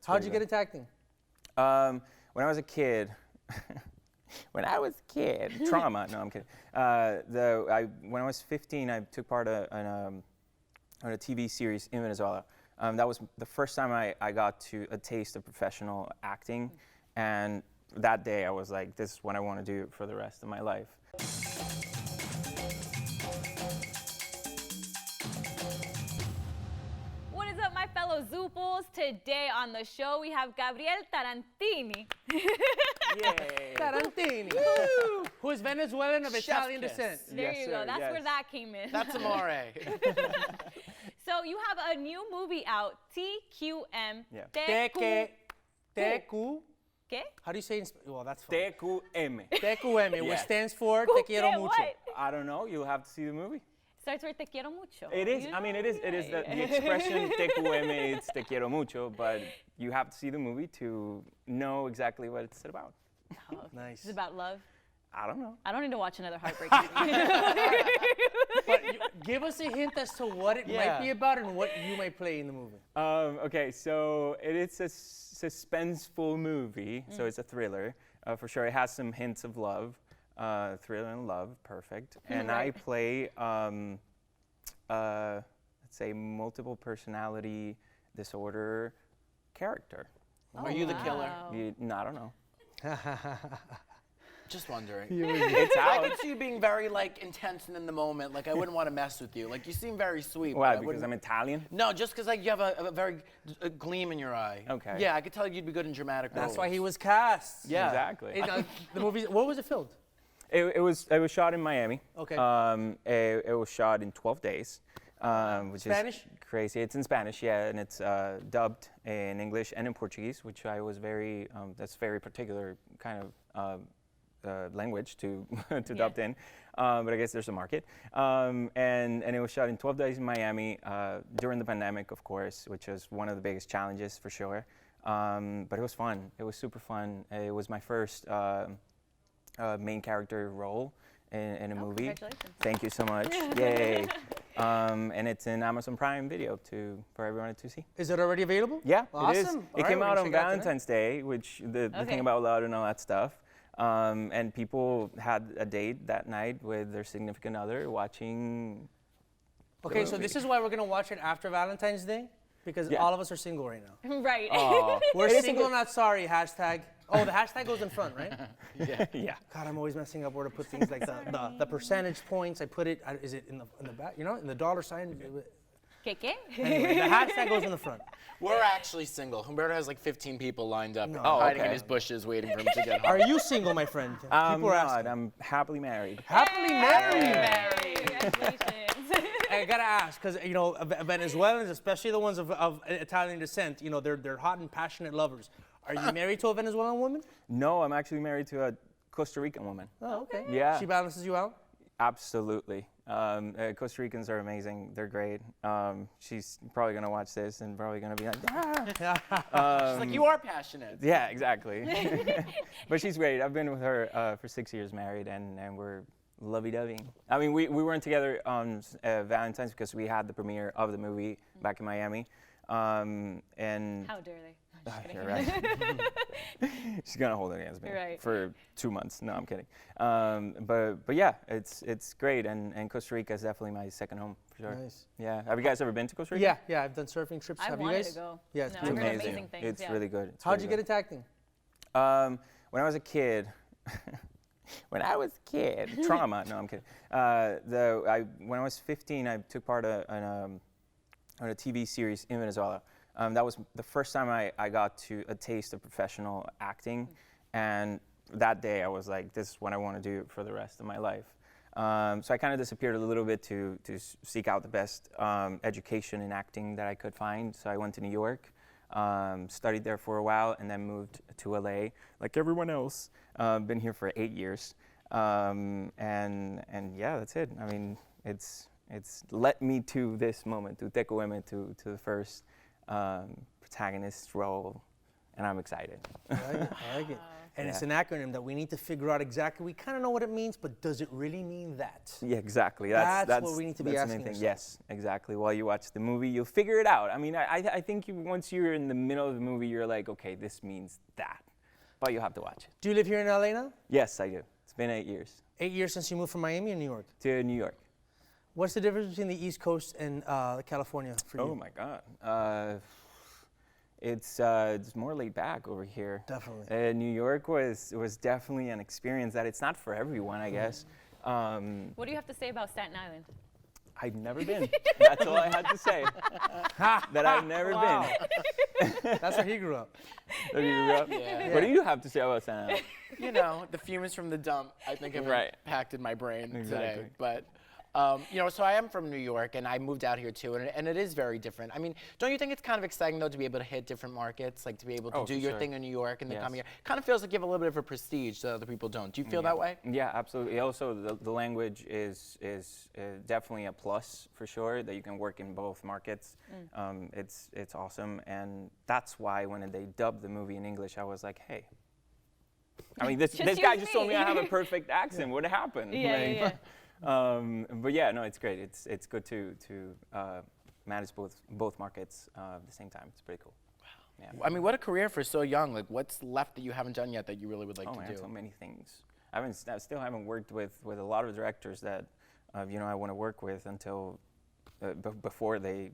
How'd you get into acting? When I was a kid, trauma. No, I'm kidding. When I was 15, I took part on a TV series in Venezuela. That was the first time I got to a taste of professional acting, and that day I was like, this is what I want to do for the rest of my life. What is up, my fellow Zooples? Today on the show we have Gabriel Tarantini. Yay! Tarantini, who is Venezuelan of Italian descent. There you go. That's where that came in. That's amore. So you have a new movie out, TQM. Yeah. TQ. ¿Qué? How do you say? Well, that's fine. TQM. TQM, which stands for Te Quiero Mucho. What? I don't know. You'll have to see the movie. Starts with Te Quiero Mucho. It is. You I mean, know? it is the expression TQM. It's Te Quiero Mucho, but you have to see the movie to know exactly what it's about. Oh, okay. Nice. Is it about love? I don't know. I don't need to watch another heartbreak movie. But give us a hint as to what it might be about and what you might play in the movie. Okay, so it's a suspenseful movie, so it's a thriller. For sure, it has some hints of love, thriller and love, perfect. And I play, let's say, multiple personality disorder character. Are you the killer? No, I don't know. Just wondering. It's I out. could see you being very like intense and in the moment. Like I wouldn't want to mess with you. Like you seem very sweet. Why? but I Because I'm wouldn't- Italian? No, just because like you have a very gleam in your eye. Okay. Yeah, I could tell you'd be good in dramatic roles. That's why he was cast. Yeah. Exactly. The movie. Where was it filmed? It was shot in Miami. Okay. It was shot in 12 days, which Spanish? is crazy. It's in Spanish, yeah, and it's dubbed in English and in Portuguese, which I was very. That's very particular kind of language to dubbed in, but I guess there's a market. And it was shot in 12 days in Miami during the pandemic, of course, which was one of the biggest challenges for sure. But it was fun. It was super fun. It was my first main character role in a movie. Congratulations. Thank you so much. Yay. And it's in Amazon Prime Video for everyone to see. Is it already available? Yeah, Awesome. it is. All It right, came we're out gonna on check it out tonight. Valentine's Day, which the thing about love and all that stuff. And people had a date that night with their significant other watching. Okay, so this is why we're gonna watch it after Valentine's Day, because all of us are single right now. Right. Oh, We're single, not sorry. Hashtag. Oh, the hashtag goes in front, right? yeah. God, I'm always messing up where to put things like the percentage points. I put it. Is it in the back? You know, in the dollar sign. ¿Qué? Anyway, the hashtag goes in the front. We're actually single. Humberto has like 15 people lined up, Oh, hiding in okay. his bushes, waiting for him to get home. Are you single, my friend? I'm People are not. asking. I'm happily married. Happily married. Congratulations. I gotta ask, because you know, Venezuelans, especially the ones of Italian descent, you know, they're hot and passionate lovers. Are you married to a Venezuelan woman? No, I'm actually married to a Costa Rican woman. Oh, okay. Yeah. She balances you out? Absolutely. Costa Ricans are amazing. They're great. She's probably gonna watch this and probably gonna be like, She's like, you are passionate. yeah, exactly. But she's great. I've been with her for 6 years married, and we're lovey-dovey. I mean, we weren't together on Valentine's because we had the premiere of the movie back in Miami. And How dare they? I'm just kidding. you're right. She's gonna hold it against me Right. for 2 months. No, I'm kidding. But yeah, it's great, and Costa Rica is definitely my second home for sure. Nice. Yeah. Have you guys ever been to Costa Rica? Yeah, I've done surfing trips. I Have you wanted guys? to go. Yeah, it's No, pretty I've heard amazing. amazing things. It's yeah. really good. It's How'd really you get good. into acting? When I was a kid, trauma. No, I'm kidding. When I was 15, I took part on a TV series in Venezuela. That was the first time I got to a taste of professional acting, and that day I was like, this is what I want to do for the rest of my life. So I kind of disappeared a little bit to seek out the best education in acting that I could find. So I went to New York, studied there for a while, and then moved to LA, like everyone else. Been here for 8 years, and yeah, that's it. I mean, it's led me to this moment, to TQM, to the first protagonist role, and I'm excited. I like it. And it's an acronym that we need to figure out exactly. We kind of know what it means, but does it really mean that? Yeah, exactly. That's what we need to be that's the asking main thing. ourselves. Yes, exactly. While you watch the movie, you'll figure it out. I mean, I think once you're in the middle of the movie, you're like, okay, this means that. But you have to watch it. Do you live here in LA now? Yes, I do. It's been 8 years. 8 years since you moved from Miami or New York? To New York. What's the difference between the East Coast and California for you? Oh my God. It's more laid back over here. Definitely. New York was definitely an experience that it's not for everyone, I guess. What do you have to say about Staten Island? I've never been. That's all I had to say. That I've never Wow. been. That's where he grew up. Have you grew up? Yeah. What do you have to say about Santa Ana? You know, the fumes from the dump, I think, have Right. impacted my brain today. Exactly. But, you know, so I am from New York, and I moved out here too, and it is very different. I mean, don't you think it's kind of exciting, though, to be able to hit different markets, like to be able to Oh, do for your sure. thing in New York and then come Yes. here? Kind of feels like you have a little bit of a prestige that other people don't. Do you feel that way? Yeah, absolutely. Also, the language is definitely a plus for sure. That you can work in both markets. It's awesome, and that's why when they dubbed the movie in English, I was like, hey. I mean, this guy use just told me me. I have a perfect accent. What happened? Yeah. But yeah, no, it's great. It's good to manage both markets at the same time. It's pretty cool. Yeah. I mean, what a career for so young. Like, what's left that you haven't done yet that you really would like Oh to man, do? so many things. I still haven't worked with a lot of directors that you know I want to work with until before they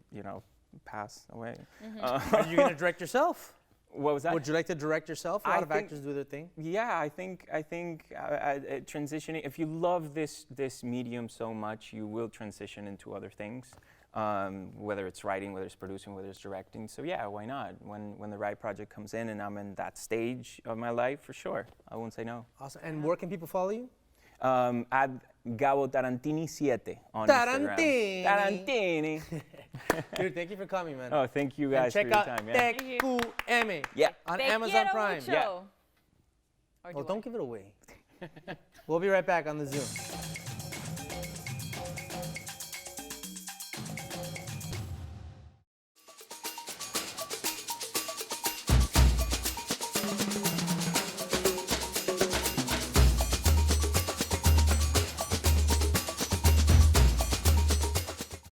pass away. Are you going to direct yourself? What was that? Would you like to direct yourself? A lot I of think- actors do their thing. Yeah, I think transitioning. If you love this medium so much, you will transition into other things. Whether it's writing, whether it's producing, whether it's directing. So yeah, why not? When the right project comes in and I'm in that stage of my life, for sure, I won't say no. Awesome. And where can people follow you? At Gabo Tarantini 7 on Instagram. Tarantini. Tarantini. Dude, thank you for coming, man. Oh, thank you And guys for check your out time. Yeah. TQM Yeah. on Te Amazon quiero Prime. mucho. Yeah. Or Oh, do don't give it away. We'll be right back on the Zoom.